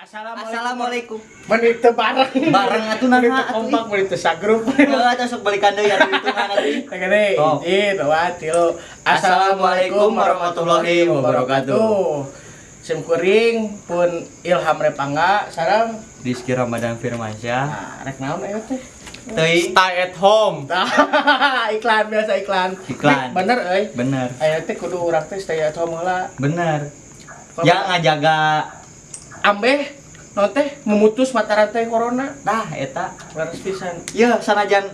Assalamualaikum. Menit bareng. Bareng atuh naha Menit kompak, menit sagrup. Heeh, sok balikan deui atuh hitungan atuh. Gede, Oh. izin, dua, tilu. Assalamualaikum warahmatullahi wabarakatuh. Sim kuring pun Ilham Repangga, sareng Rizky Ramadan Firmansyah. nah, rek naon aya teh? Teuing Stay at home. Iklan biasa iklan. Iklan. Bener euy. bener. Aya teh kudu urang teh stay at home heula. Bener. Ya ngajaga Ambeh naon teh memutus mata rantai corona. tah eta. Laras pisan. Ye sanajan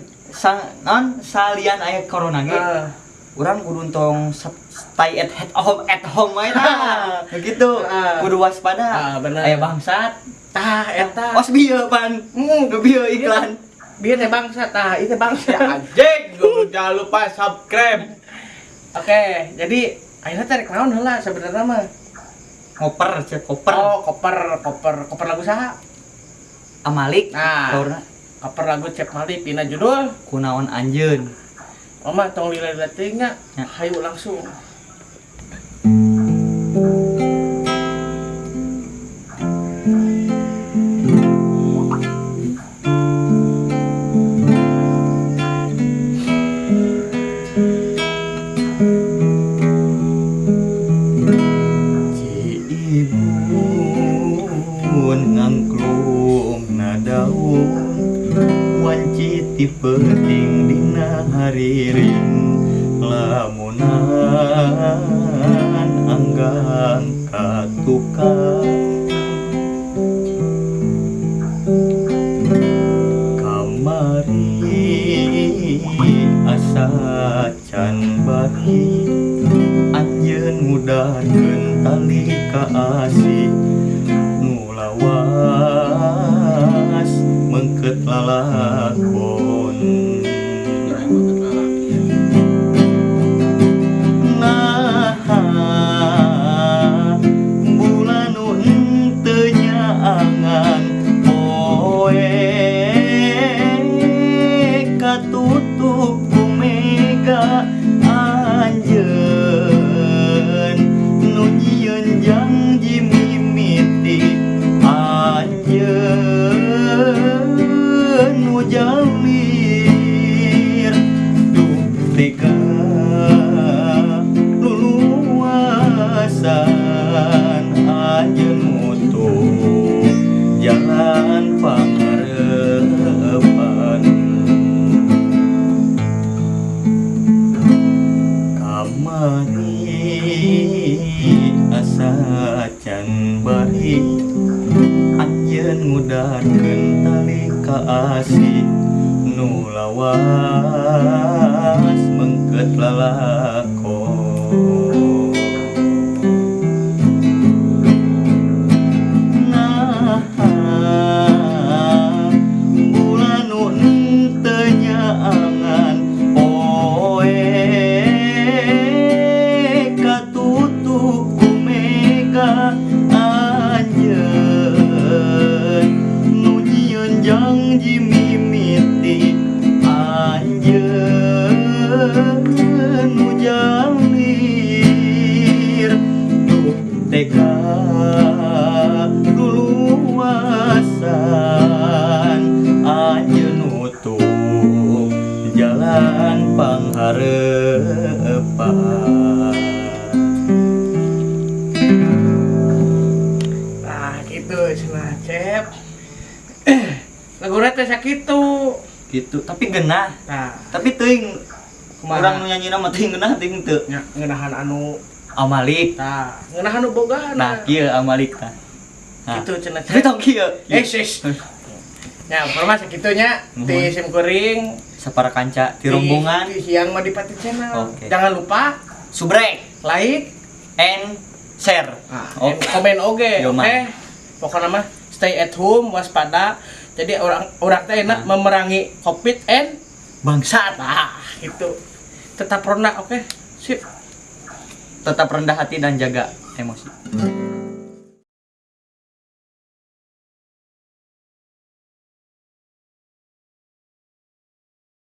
non salian aya corona ge. Ah. Urang kudu tong stay at home wae tah. Begitu. Ah. Kudu waspada. Ah, bener. Aya bangsat. Tah eta. Os bieu pan. Nu bieu iklan. Biar teh bangsa tah, itu bangsa. Anjing, jangan lupa subscribe. Oke, jadi akhirnya tarik naon heula sebenarnya mah. Ngoper cek koper. Oh, koper lagu saha? Amalik. Nah. Kaurna Koper lagu Cep Mali pina judul. kunaon anjeun. Mama tong lila-lila teuing nya. Ya. Hayu langsung. Ciibun ngangklung na daun wanci ti peuting dina hariring lamunan anggang ka tukang kamari asa can bari anjeun ngudahkeun tali ka asih nu lawas mengkeut lalakon naha bulan nu henteu nyaangan poe katutup ku mega anjeun nu nyieun janji mimiti anjeun nu jalir duh tega luluasan anjeun mutuh jalan pangharepan kamari asa can bari anjeun ngudahkeun tali ka asih nu lawas mengkeut lalakon naha bulan nu henteu nyaangan poe katutup ku mega anjeun nu nyieun janji mimiti anjeun nu jalir duh tega luluasan anjeun nutup jalan pangharepan. Nah, gitu cenah Cep. Laguna teh sakitu. Gitu tapi genah Nah, tapi teuing kumaha? urang nu nyanyina mah teuing genah teuing teu Nya ngeunahan anu amalik tah, ngeunahan anu boga nah kieu amalik tah nah Gitu cenah tapi Cep. tong kieu Sis. Nya, informasi kitunya di Sim Kuring sapara kanca di rombongan di siang mah di Pati Channel. Oke. Jangan lupa subrek like, and share and komen oge, Yo, oke? man. Pokoknya mah stay at home, waspada. Jadi orang teh enak memerangi Covid and bangsat nah, gitu. Tetap rendah, oke? Sip. tetap rendah hati dan jaga emosi.